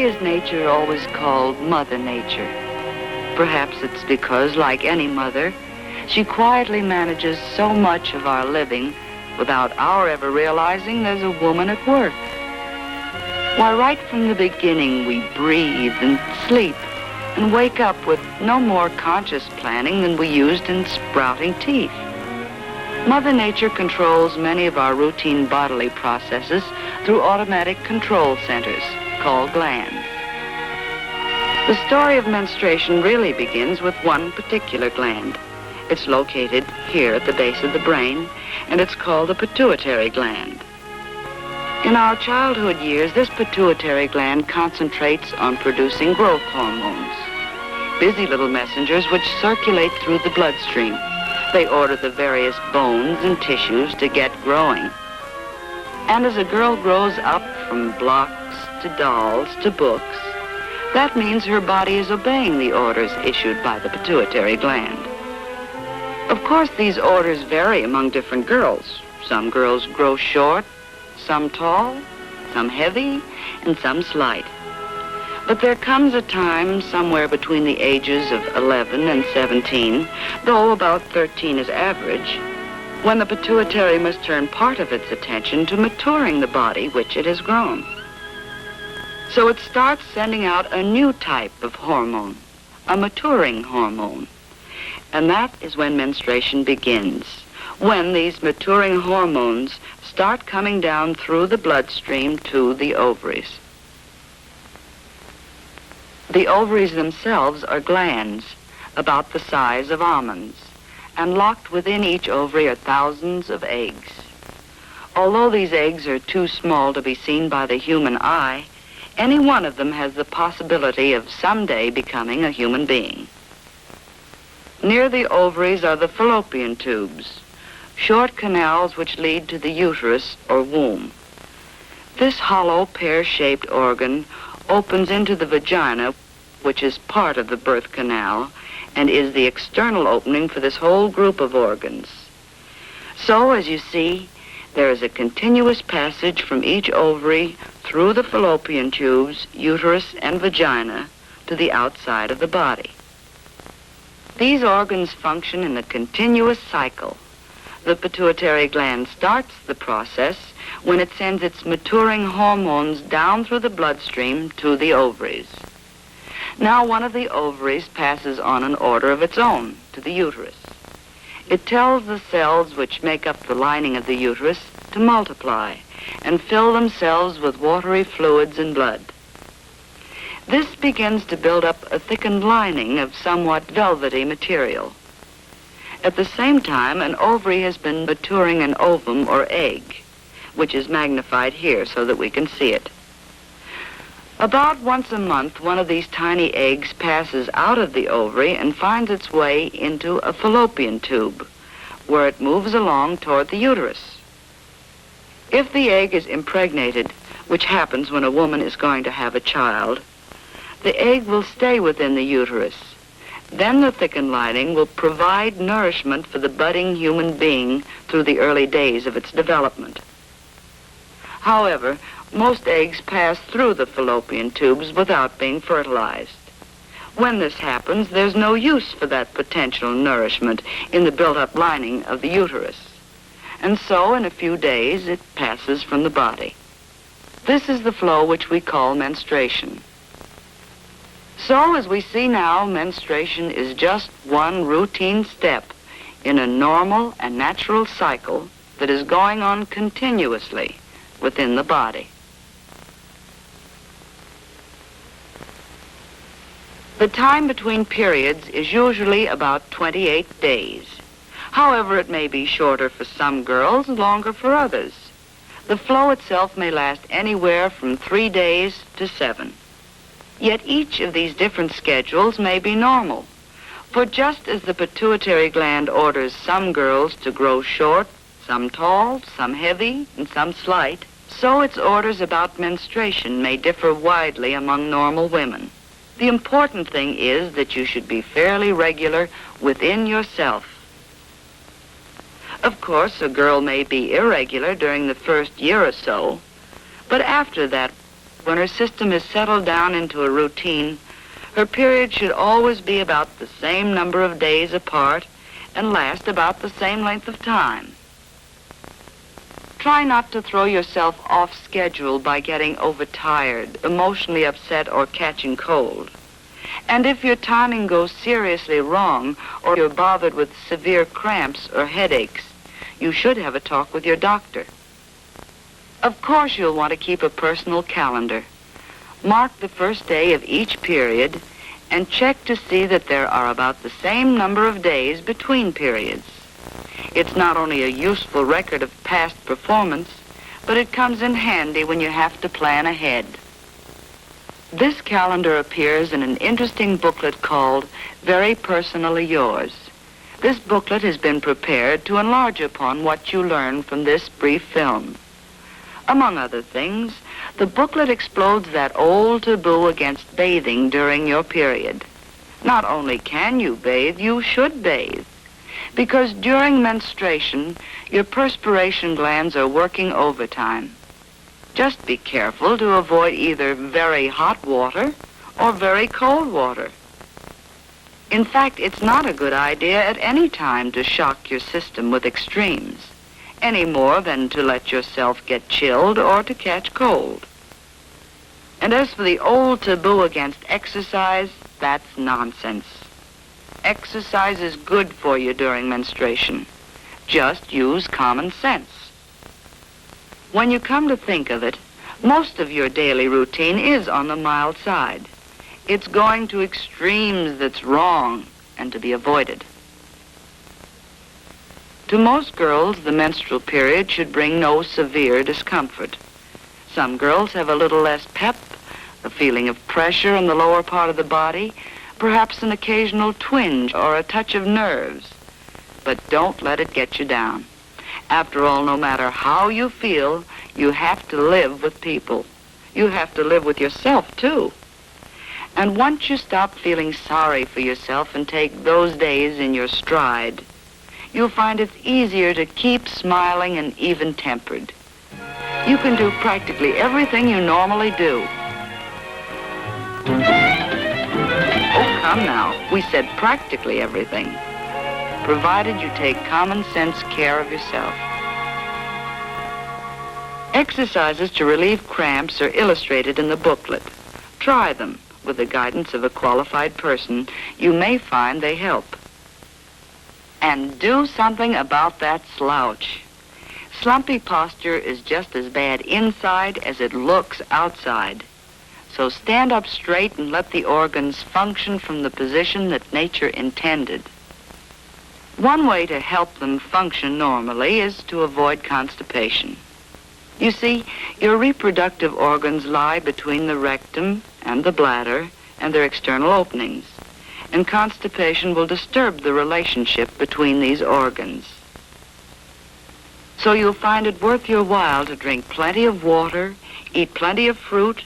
is nature always called Mother Nature? Perhaps it's because, like any mother, she quietly manages so much of our living without our ever realizing there's a woman at work. Why, right from the beginning, we breathe and sleep and wake up with no more conscious planning than we used in sprouting teeth. Mother Nature controls many of our routine bodily processes through automatic control centers called glands. The story of menstruation really begins with one particular gland. It's located here at the base of the brain, and it's called the pituitary gland. In our childhood years, this pituitary gland concentrates on producing growth hormones, busy little messengers which circulate through the bloodstream. They order the various bones and tissues to get growing. And as a girl grows up from blocks to dolls to books, that means her body is obeying the orders issued by the pituitary gland. Of course, these orders vary among different girls. Some girls grow short, some tall, some heavy, and some slight. But there comes a time somewhere between the ages of 11 and 17, though about 13 is average, when the pituitary must turn part of its attention to maturing the body which it has grown. So it starts sending out a new type of hormone, a maturing hormone. And that is when menstruation begins, when these maturing hormones start coming down through the bloodstream to the ovaries. The ovaries themselves are glands about the size of almonds, and locked within each ovary are thousands of eggs. Although these eggs are too small to be seen by the human eye, any one of them has the possibility of someday becoming a human being. Near the ovaries are the fallopian tubes, short canals which lead to the uterus or womb. This hollow pear-shaped organ opens into the vagina, which is part of the birth canal, and is the external opening for this whole group of organs. So, as you see, there is a continuous passage from each ovary through the fallopian tubes, uterus, and vagina to the outside of the body. These organs function in a continuous cycle. The pituitary gland starts the process when it sends its maturing hormones down through the bloodstream to the ovaries. Now one of the ovaries passes on an order of its own to the uterus. It tells the cells which make up the lining of the uterus to multiply and fill themselves with watery fluids and blood. This begins to build up a thickened lining of somewhat velvety material. At the same time, an ovary has been maturing an ovum or egg, which is magnified here so that we can see it. About once a month, one of these tiny eggs passes out of the ovary and finds its way into a fallopian tube, where it moves along toward the uterus. If the egg is impregnated, which happens when a woman is going to have a child, the egg will stay within the uterus. Then the thickened lining will provide nourishment for the budding human being through the early days of its development. However, most eggs pass through the fallopian tubes without being fertilized. When this happens, there's no use for that potential nourishment in the built-up lining of the uterus. And so, in a few days, it passes from the body. This is the flow which we call menstruation. So, as we see now, menstruation is just one routine step in a normal and natural cycle that is going on continuously within the body. The time between periods is usually about 28 days. However, it may be shorter for some girls, longer for others. The flow itself may last anywhere from 3 days to 7. Yet each of these different schedules may be normal. For just as the pituitary gland orders some girls to grow short, some tall, some heavy, and some slight, so its orders about menstruation may differ widely among normal women. The important thing is that you should be fairly regular within yourself. Of course, a girl may be irregular during the first year or so, but after that, when her system is settled down into a routine, her period should always be about the same number of days apart and last about the same length of time. Try not to throw yourself off schedule by getting overtired, emotionally upset, or catching cold. And if your timing goes seriously wrong, or you're bothered with severe cramps or headaches, you should have a talk with your doctor. Of course, you'll want to keep a personal calendar. Mark the first day of each period and check to see that there are about the same number of days between periods. It's not only a useful record of past performance, but it comes in handy when you have to plan ahead. This calendar appears in an interesting booklet called Very Personally Yours. This booklet has been prepared to enlarge upon what you learn from this brief film. Among other things, the booklet explodes that old taboo against bathing during your period. Not only can you bathe, you should bathe. Because during menstruation, your perspiration glands are working overtime. Just be careful to avoid either very hot water or very cold water. In fact, it's not a good idea at any time to shock your system with extremes, any more than to let yourself get chilled or to catch cold. And as for the old taboo against exercise, that's nonsense. Exercise is good for you during menstruation. Just use common sense. When you come to think of it, most of your daily routine is on the mild side. It's going to extremes that's wrong and to be avoided. To most girls, the menstrual period should bring no severe discomfort. Some girls have a little less pep, a feeling of pressure in the lower part of the body, perhaps an occasional twinge or a touch of nerves. But don't let it get you down. After all, no matter how you feel, you have to live with people. You have to live with yourself, too. And once you stop feeling sorry for yourself and take those days in your stride, you'll find it's easier to keep smiling and even-tempered. You can do practically everything you normally do. Oh, come now. We said practically everything, provided you take common sense care of yourself. Exercises to relieve cramps are illustrated in the booklet. Try them. With the guidance of a qualified person, you may find they help. And do something about that slouch. Slumpy posture is just as bad inside as it looks outside. So stand up straight and let the organs function from the position that nature intended. One way to help them function normally is to avoid constipation. You see, your reproductive organs lie between the rectum and the bladder and their external openings, and constipation will disturb the relationship between these organs. So you'll find it worth your while to drink plenty of water, eat plenty of fruit,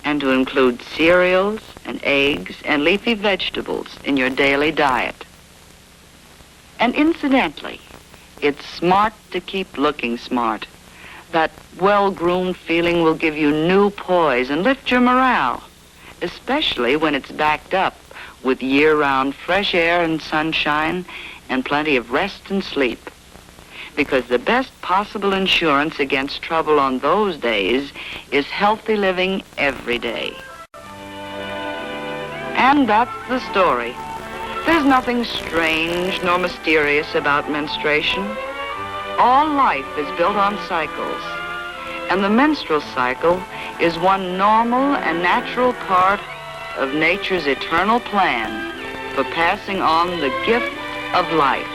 and to include cereals and eggs and leafy vegetables in your daily diet. And incidentally, it's smart to keep looking smart. That well-groomed feeling will give you new poise and lift your morale, especially when it's backed up with year-round fresh air and sunshine and plenty of rest and sleep. Because the best possible insurance against trouble on those days is healthy living every day. And that's the story. There's nothing strange nor mysterious about menstruation. All life is built on cycles, and the menstrual cycle is one normal and natural part of nature's eternal plan for passing on the gift of life.